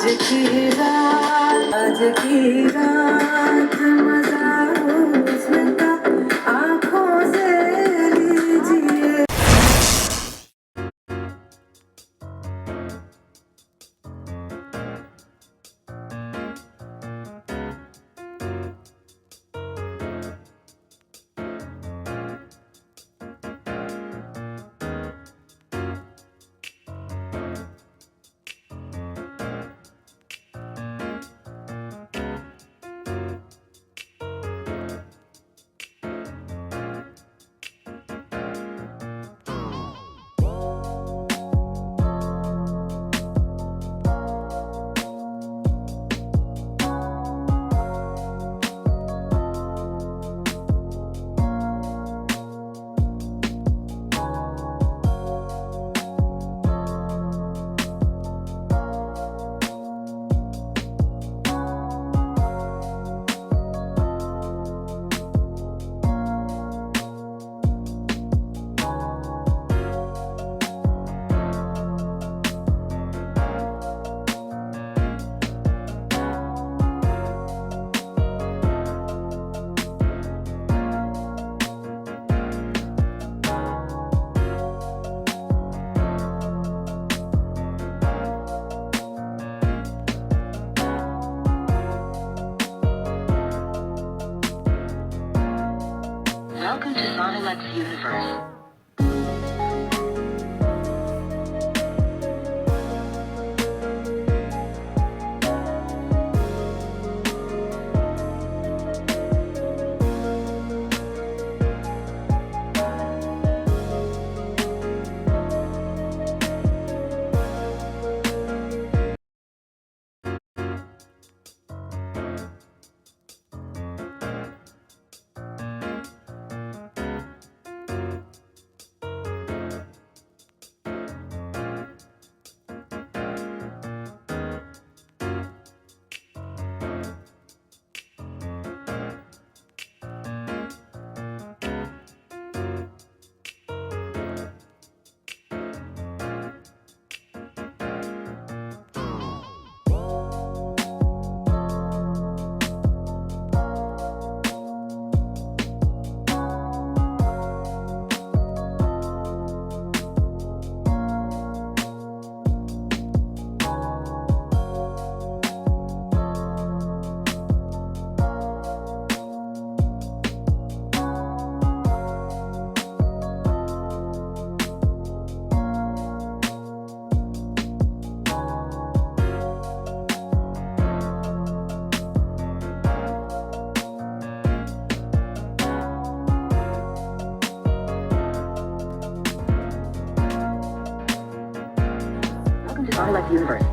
आज की रात मजा हुस्न का आंखों से लीजिए। Welcome to Sonolux Universe. Welcome to Sonolux Universe.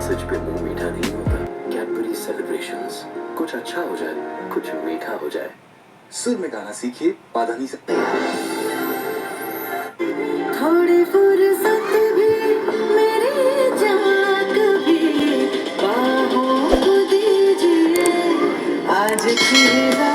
सच पे मुंह मीठा नहीं होता। कैडबरी सेलिब्रेशंस, कुछ अच्छा हो जाए, कुछ मीठा हो जाए। सुर में गाना सीखिए, पाधानी से। थोड़ी फुर्सत भी मेरी जाग भी बाहों को दीजिए। आज की रात